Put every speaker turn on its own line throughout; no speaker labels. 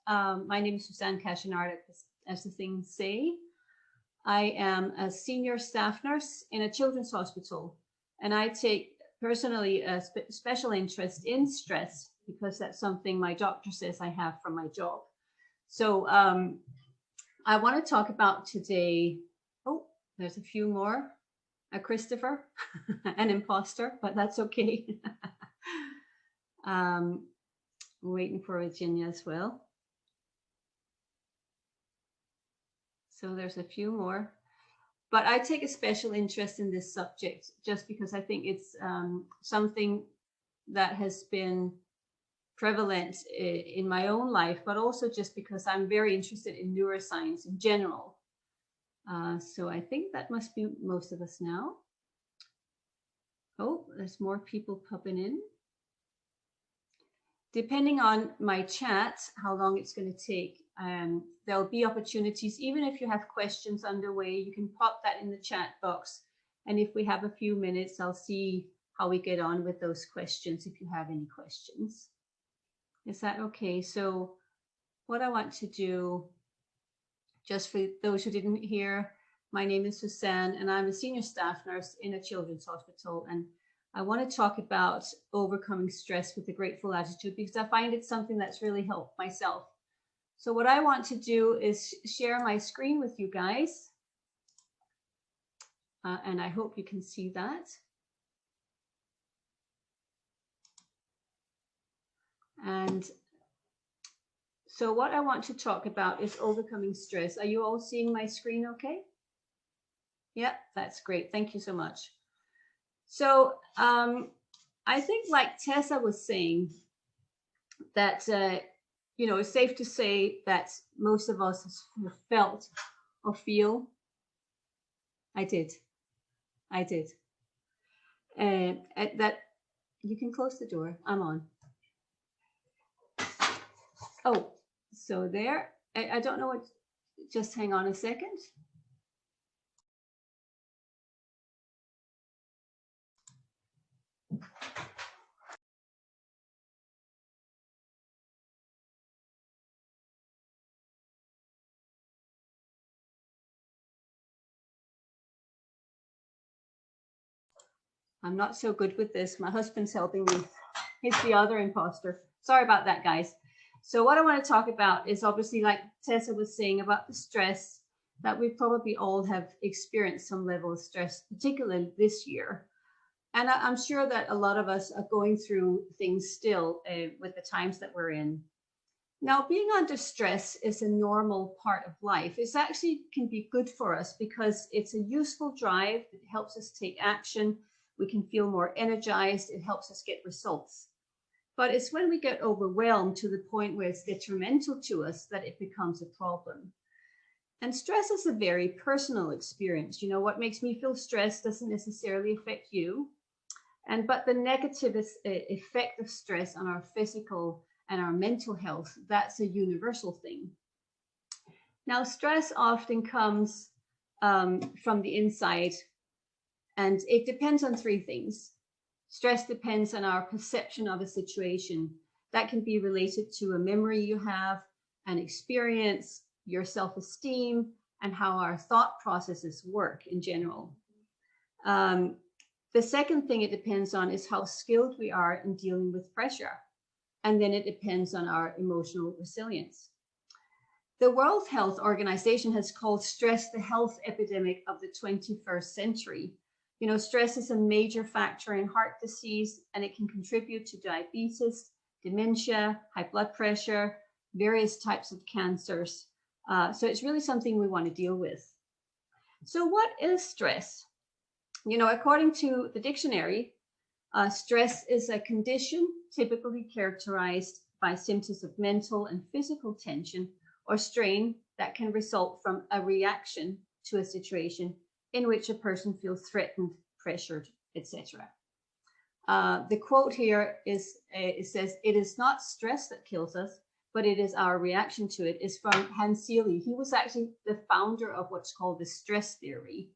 My name is Susanne Cagienard, as the things say. I am a senior staff nurse in a children's hospital, and I take personally a special interest in stress because that's something my doctor says I have from my job. So I want to talk about today. Oh, there's a few more. A Christopher, an imposter, but that's okay. um, waiting for Virginia as well. So there's a few more. But I take a special interest in this subject just because I think it's something that has been prevalent in my own life, but also just because I'm very interested in neuroscience in general. So I think that must be most of us now. Oh, there's more people popping in. Depending on my chat, how long it's going to take, there'll be opportunities. Even if you have questions underway, you can pop that in the chat box. And if we have a few minutes, I'll see how we get on with those questions if you have any questions. Is that okay? So what I want to do, just for those who didn't hear, my name is Susanne, and I'm a senior staff nurse in a children's hospital. And I want to talk about overcoming stress with a grateful attitude because I find it's something that's really helped myself. So what I want to do is share my screen with you guys. And I hope you can see that. And so what I want to talk about is overcoming stress. Are you all seeing my screen okay? Yeah, that's great. Thank you so much. So I think, like Tessa was saying, that it's safe to say that most of us have felt or feel. I did. That you can close the door. I'm on. Oh, so there. I don't know what. Just hang on a second. I'm not so good with this. My husband's helping me. He's the other imposter. Sorry about that, guys. So what I want to talk about is obviously, like Tessa was saying, about the stress that we probably all have experienced some level of stress, particularly this year. And I'm sure that a lot of us are going through things still with the times that we're in. Now, being under stress is a normal part of life. It actually can be good for us because it's a useful drive. It helps us take action. We can feel more energized. It helps us get results. But it's when we get overwhelmed to the point where it's detrimental to us that it becomes a problem. And stress is a very personal experience. What makes me feel stressed doesn't necessarily affect you. But the negative effect of stress on our physical and our mental health, that's a universal thing. Now, stress often comes from the inside, and it depends on three things. Stress depends on our perception of a situation. That can be related to a memory you have, an experience, your self-esteem, and how our thought processes work in general. The second thing it depends on is how skilled we are in dealing with pressure. And then it depends on our emotional resilience. The World Health Organization has called stress the health epidemic of the 21st century. Stress is a major factor in heart disease, and it can contribute to diabetes, dementia, high blood pressure, various types of cancers. So it's really something we want to deal with. So what is stress? According to the dictionary, stress is a condition typically characterized by symptoms of mental and physical tension or strain that can result from a reaction to a situation in which a person feels threatened, pressured, etc. The quote here is, it says, "It is not stress that kills us, but it is our reaction to it," is from Hans Selye. He was actually the founder of what's called the stress theory.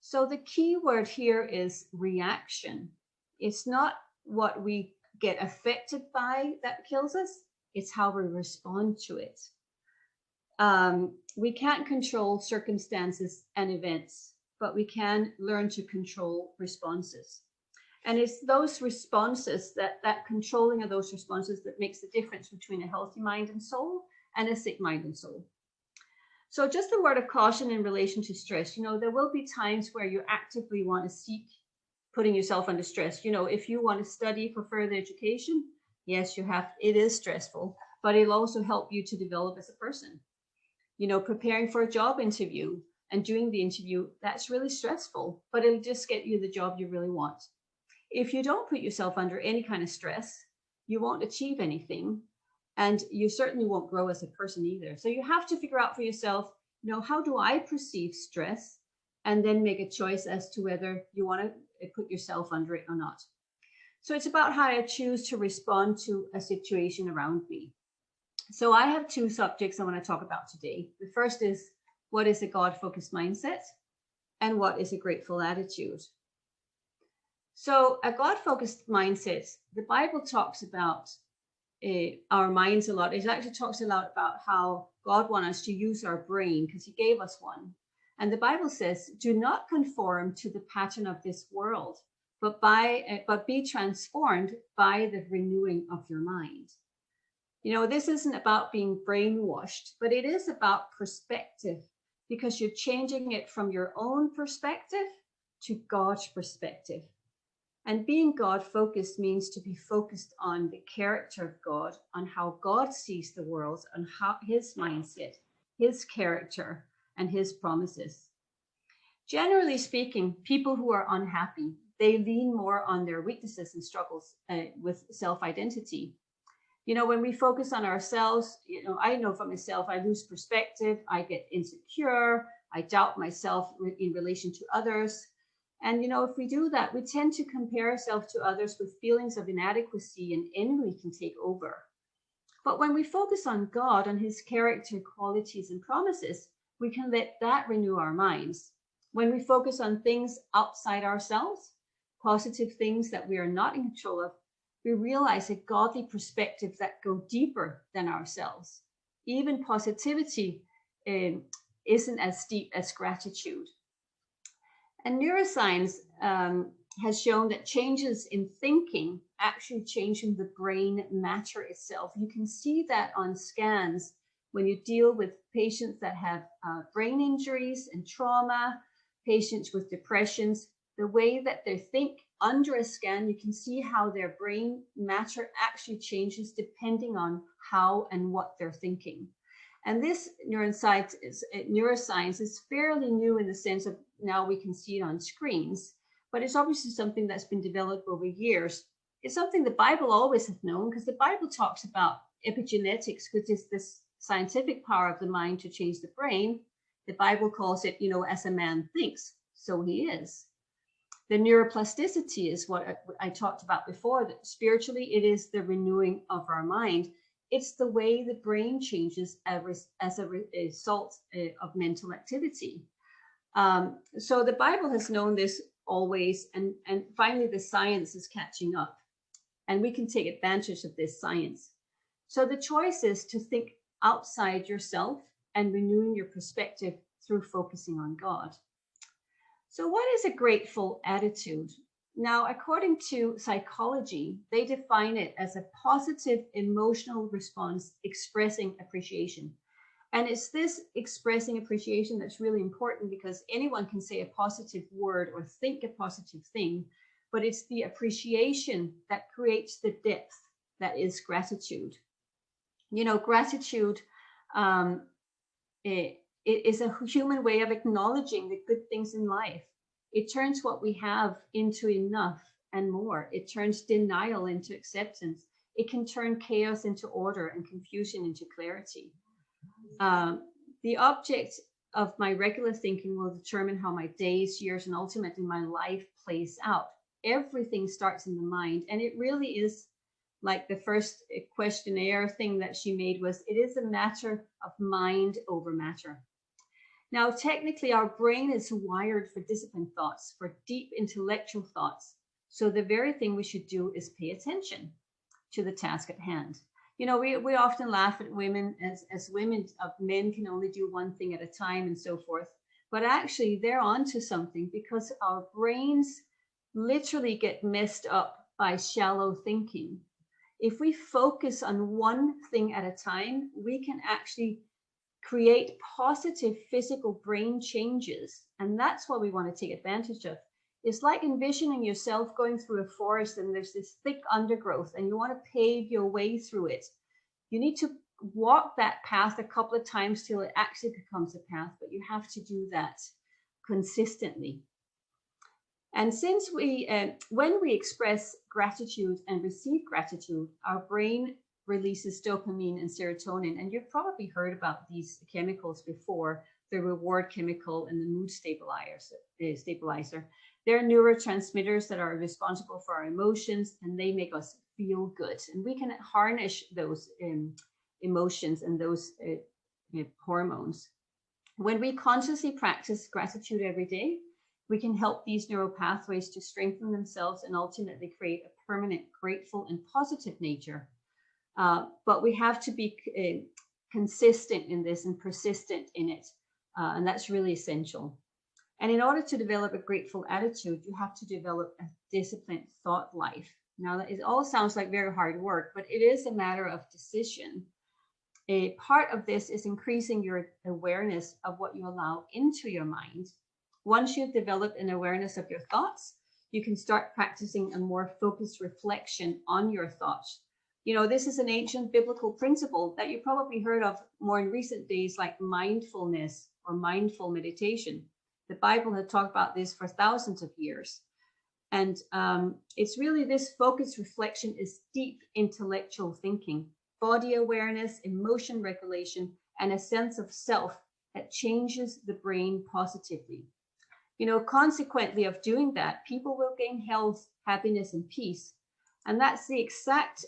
So the key word here is reaction. It's not what we get affected by that kills us. It's how we respond to it. We can't control circumstances and events, but we can learn to control responses. And it's those responses, that controlling of those responses, that makes the difference between a healthy mind and soul and a sick mind and soul. So just a word of caution in relation to stress. There will be times where you actively want to seek putting yourself under stress. If you want to study for further education, yes, it is stressful, but it'll also help you to develop as a person. Preparing for a job interview and doing the interview, that's really stressful, but it'll just get you the job you really want. If you don't put yourself under any kind of stress, you won't achieve anything, and you certainly won't grow as a person either. So you have to figure out for yourself, how do I perceive stress, and then make a choice as to whether you want to put yourself under it or not. So it's about how I choose to respond to a situation around me. So I have two subjects I want to talk about today. The first is, what is a God-focused mindset, and what is a grateful attitude? So a God-focused mindset, the Bible talks about our minds a lot. It actually talks a lot about how God wants us to use our brain because he gave us one. And the Bible says, do not conform to the pattern of this world, but be transformed by the renewing of your mind. This isn't about being brainwashed, but it is about perspective, because you're changing it from your own perspective to God's perspective. And being God-focused means to be focused on the character of God, on how God sees the world, on how his mindset, his character, and his promises. Generally speaking, people who are unhappy, they lean more on their weaknesses and struggles with self-identity. When we focus on ourselves, I know for myself, I lose perspective, I get insecure, I doubt myself in relation to others. And, if we do that, we tend to compare ourselves to others with feelings of inadequacy, and envy can take over. But when we focus on God, on his character, qualities, and promises, we can let that renew our minds. When we focus on things outside ourselves, positive things that we are not in control of, we realize a godly perspective that go deeper than ourselves. Even positivity isn't as deep as gratitude. And neuroscience has shown that changes in thinking actually changing the brain matter itself. You can see that on scans when you deal with patients that have brain injuries and trauma, patients with depressions. The way that they think under a scan, you can see how their brain matter actually changes depending on how and what they're thinking. And this neuroscience is fairly new in the sense of now we can see it on screens, but it's obviously something that's been developed over years. It's something the Bible always has known, because the Bible talks about epigenetics, which is this scientific power of the mind to change the brain. The Bible calls it, as a man thinks, so he is. The neuroplasticity is what I talked about before, that spiritually it is the renewing of our mind. It's the way the brain changes as a result of mental activity. So the Bible has known this always, and finally the science is catching up, and we can take advantage of this science. So the choice is to think outside yourself and renewing your perspective through focusing on God. So what is a grateful attitude? Now, according to psychology, they define it as a positive emotional response expressing appreciation. And it's this expressing appreciation that's really important, because anyone can say a positive word or think a positive thing, but it's the appreciation that creates the depth that is gratitude. Gratitude it is a human way of acknowledging the good things in life. It turns what we have into enough and more. It turns denial into acceptance. It can turn chaos into order and confusion into clarity. The object of my regular thinking will determine how my days, years, and ultimately my life plays out. Everything starts in the mind, and it really is like the first questionnaire thing that she made was, it is a matter of mind over matter. Now, technically, our brain is wired for disciplined thoughts, for deep intellectual thoughts. So the very thing we should do is pay attention to the task at hand. You know, we often laugh at women as women of men can only do one thing at a time and so forth. But actually, they're onto something because our brains literally get messed up by shallow thinking. If we focus on one thing at a time, we can actually create positive physical brain changes. And that's what we want to take advantage of. It's like envisioning yourself going through a forest and there's this thick undergrowth and you want to pave your way through it. You need to walk that path a couple of times till it actually becomes a path, but you have to do that consistently. And since when we express gratitude and receive gratitude, our brain releases dopamine and serotonin. And you've probably heard about these chemicals before, the reward chemical and the mood stabilizer. They're neurotransmitters that are responsible for our emotions, and they make us feel good. And we can harness those emotions and those hormones. When we consciously practice gratitude every day, we can help these neural pathways to strengthen themselves and ultimately create a permanent, grateful, and positive nature. But we have to be consistent in this and persistent in it. And that's really essential. And in order to develop a grateful attitude, you have to develop a disciplined thought life. Now, it all sounds like very hard work, but it is a matter of decision. A part of this is increasing your awareness of what you allow into your mind. Once you've developed an awareness of your thoughts, you can start practicing a more focused reflection on your thoughts. You know, this is an ancient biblical principle that you probably heard of more in recent days, like mindfulness or mindful meditation. The Bible had talked about this for thousands of years. And it's really this focused reflection is deep intellectual thinking, body awareness, emotion regulation, and a sense of self that changes the brain positively. You know, consequently of doing that, people will gain health, happiness, and peace. And that's the exact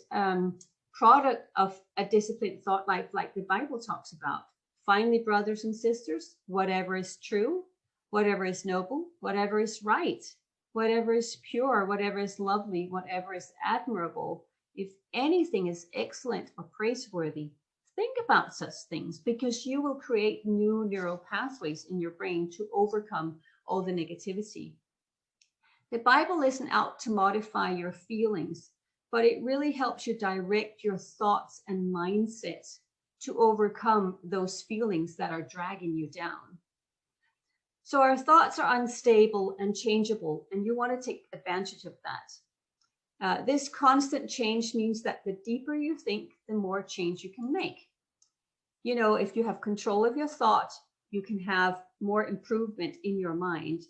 product of a disciplined thought life like the Bible talks about. Finally, brothers and sisters, whatever is true, whatever is noble, whatever is right, whatever is pure, whatever is lovely, whatever is admirable, if anything is excellent or praiseworthy, think about such things, because you will create new neural pathways in your brain to overcome all the negativity. The Bible isn't out to modify your feelings, but it really helps you direct your thoughts and mindsets to overcome those feelings that are dragging you down. So our thoughts are unstable and changeable, and you want to take advantage of that. This constant change means that the deeper you think, the more change you can make. You know, if you have control of your thought, you can have more improvement in your mind.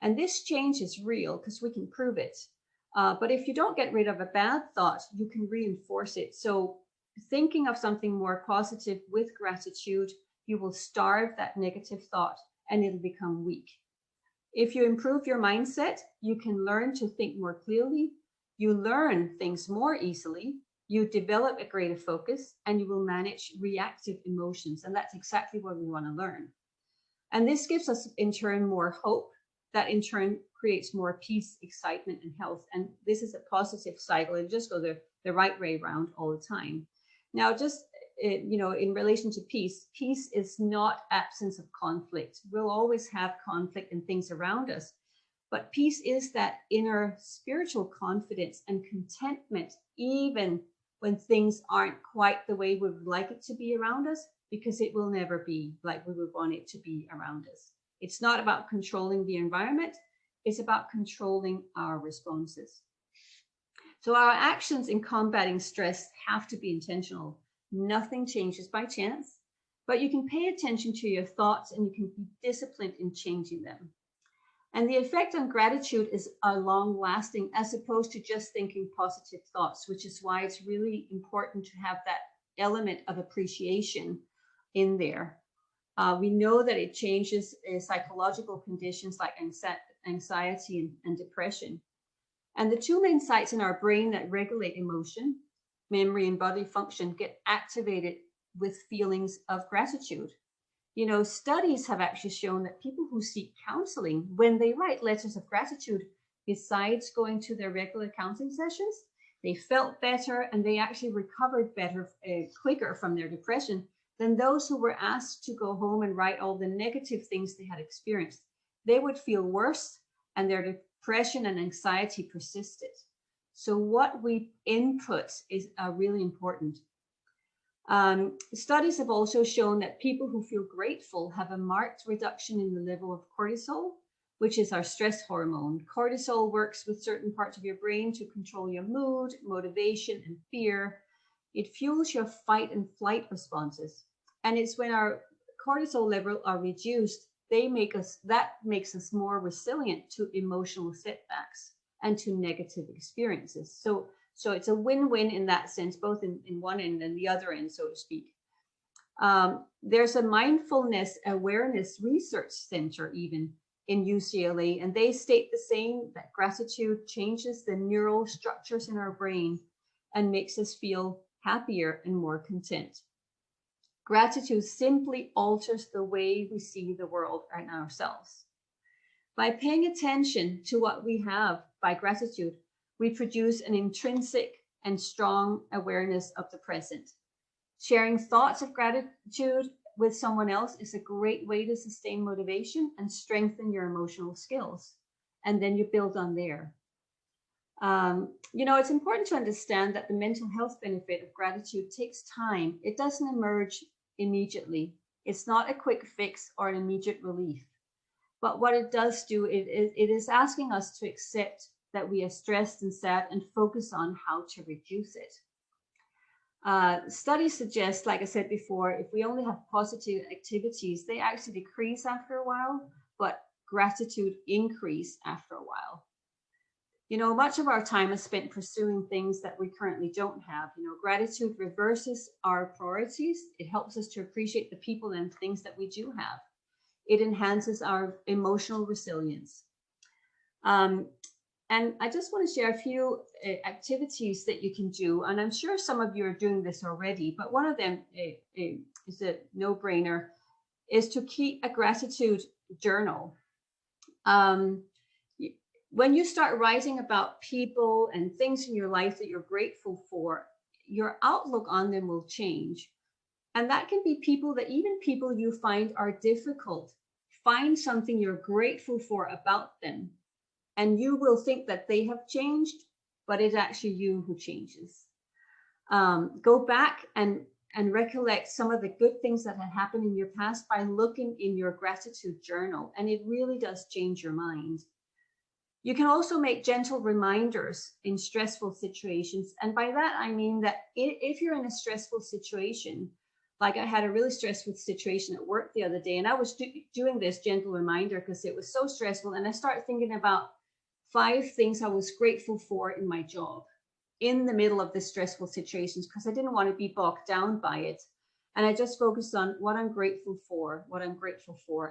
And this change is real because we can prove it. But if you don't get rid of a bad thought, you can reinforce it. So thinking of something more positive with gratitude, you will starve that negative thought and it'll become weak. If you improve your mindset, you can learn to think more clearly. You learn things more easily. You develop a greater focus, and you will manage reactive emotions. And that's exactly what we want to learn. And this gives us, in turn, more hope. That in turn creates more peace, excitement, and health. And this is a positive cycle. It just goes the right way around all the time. Now, just you know, in relation to peace, peace is not absence of conflict. We'll always have conflict and things around us. But peace is that inner spiritual confidence and contentment, even when things aren't quite the way we would like it to be around us, because it will never be like we would want it to be around us. It's not about controlling the environment. It's about controlling our responses. So our actions in combating stress have to be intentional. Nothing changes by chance, but you can pay attention to your thoughts and you can be disciplined in changing them. And the effect on gratitude is long lasting, as opposed to just thinking positive thoughts, which is why it's really important to have that element of appreciation in there. We know that it changes psychological conditions like anxiety and depression. And the two main sites in our brain that regulate emotion, memory, and body function get activated with feelings of gratitude. You know, studies have actually shown that people who seek counseling, when they write letters of gratitude, besides going to their regular counseling sessions, They felt better, and they actually recovered better, quicker from their depression than those who were asked to go home and write all the negative things they had experienced. They would feel worse, and their depression and anxiety persisted. So what we input is really important. Studies have also shown that people who feel grateful have a marked reduction in the level of cortisol, which is our stress hormone. Cortisol works with certain parts of your brain to control your mood, motivation, and fear. It fuels your fight and flight responses. And it's when our cortisol levels are reduced, that makes us more resilient to emotional setbacks and to negative experiences. So it's a win-win in that sense, both in one end and the other end, so to speak. There's a mindfulness awareness research center even in UCLA, and they state the same, that gratitude changes the neural structures in our brain and makes us feel happier and more content. Gratitude simply alters the way we see the world and ourselves. By paying attention to what we have by gratitude, we produce an intrinsic and strong awareness of the present. Sharing thoughts of gratitude with someone else is a great way to sustain motivation and strengthen your emotional skills. And then you build on there. It's important to understand that the mental health benefit of gratitude takes time. It doesn't emerge immediately. It's not a quick fix or an immediate relief. But what it does do, it is asking us to accept that we are stressed and sad and focus on how to reduce it. Studies suggest, like I said before, if we only have positive activities, they actually decrease after a while, but gratitude increase after a while. Much of our time is spent pursuing things that we currently don't have. Gratitude reverses our priorities. It helps us to appreciate the people and things that we do have. It enhances our emotional resilience. And I just want to share a few activities that you can do. And I'm sure some of you are doing this already, but one of them is a no-brainer, is to keep a gratitude journal. When you start writing about people and things in your life that you're grateful for, your outlook on them will change. And that can be people you find are difficult. Find something you're grateful for about them. And you will think that they have changed, but it's actually you who changes. Go back and recollect some of the good things that had happened in your past by looking in your gratitude journal. And it really does change your mind. You can also make gentle reminders in stressful situations. And by that, I mean that if you're in a stressful situation, like I had a really stressful situation at work the other day, and I was doing this gentle reminder because it was so stressful. And I started thinking about 5 things I was grateful for in my job in the middle of the stressful situations, because I didn't want to be bogged down by it. And I just focused on what I'm grateful for.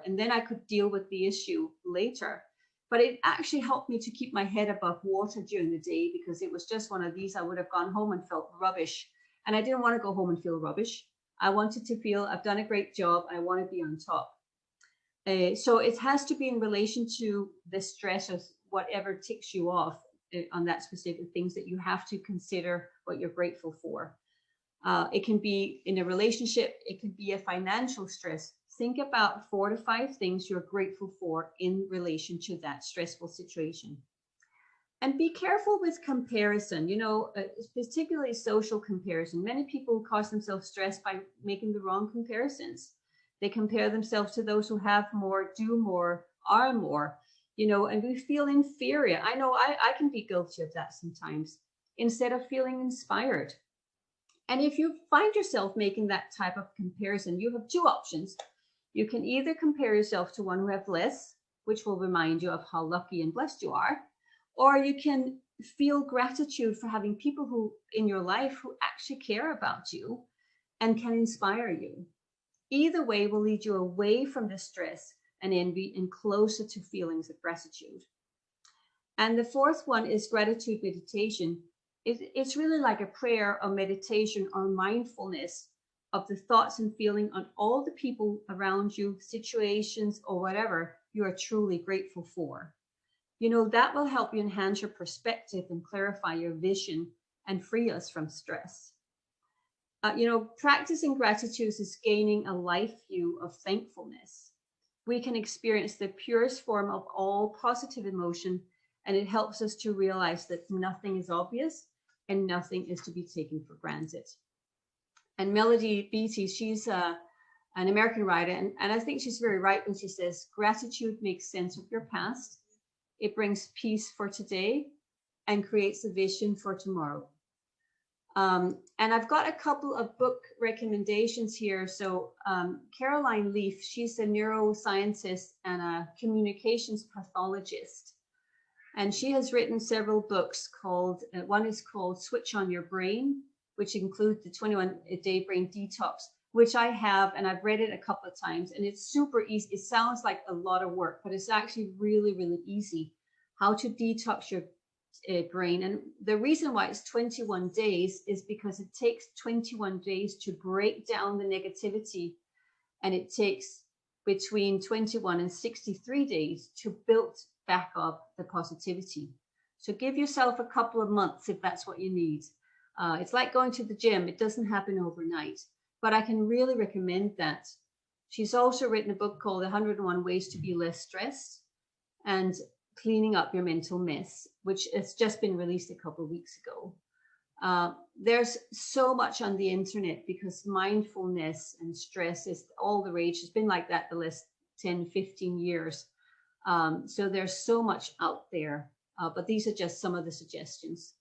And then I could deal with the issue later. But it actually helped me to keep my head above water during the day, because it was just one of these, I would have gone home and felt rubbish. And I didn't want to go home and feel rubbish. I wanted to feel I've done a great job. I want to be on top. So it has to be in relation to the stress of whatever ticks you off on that specific things that you have to consider what you're grateful for. It can be in a relationship. It could be a financial stress. Think about 4 to 5 things you're grateful for in relation to that stressful situation. And be careful with comparison, particularly social comparison. Many people cause themselves stress by making the wrong comparisons. They compare themselves to those who have more, do more, are more, and we feel inferior. I know I can be guilty of that sometimes, instead of feeling inspired. And if you find yourself making that type of comparison, you have 2 options. You can either compare yourself to one who have less, which will remind you of how lucky and blessed you are, or you can feel gratitude for having people who in your life who actually care about you and can inspire you. Either way will lead you away from the stress and envy and closer to feelings of gratitude. And the 4th one is gratitude meditation. It's really like a prayer or meditation or mindfulness of the thoughts and feeling on all the people around you, situations, or whatever you are truly grateful for. That will help you enhance your perspective and clarify your vision and free us from stress. You know, practicing gratitude is gaining a life view of thankfulness. We can experience the purest form of all positive emotion, and it helps us to realize that nothing is obvious and nothing is to be taken for granted. And Melody Beattie, she's an American writer, and I think she's very right when she says, gratitude makes sense of your past, it brings peace for today, and creates a vision for tomorrow. And I've got a couple of book recommendations here. So Caroline Leaf, she's a neuroscientist and a communications pathologist. And she has written several books called, one is called Switch on Your Brain, which includes the 21-day brain detox, which I have, and I've read it a couple of times, and it's super easy. It sounds like a lot of work, but it's actually really, really easy how to detox your brain. And the reason why it's 21 days is because it takes 21 days to break down the negativity, and it takes between 21 and 63 days to build back up the positivity. So give yourself a couple of months if that's what you need. It's like going to the gym. It doesn't happen overnight, but I can really recommend that. She's also written a book called 101 Ways to Be Less Stressed and Cleaning Up Your Mental Mess, which has just been released a couple of weeks ago. There's so much on the internet because mindfulness and stress is all the rage. It's been like that the last 10, 15 years. So there's so much out there, but these are just some of the suggestions.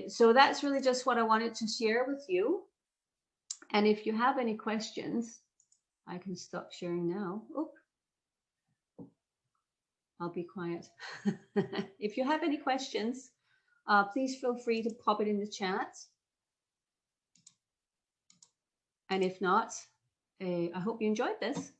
So that's really just what I wanted to share with you. And if you have any questions, I can stop sharing now. Oop. I'll be quiet. If you have any questions, please feel free to pop it in the chat. And if not, I hope you enjoyed this.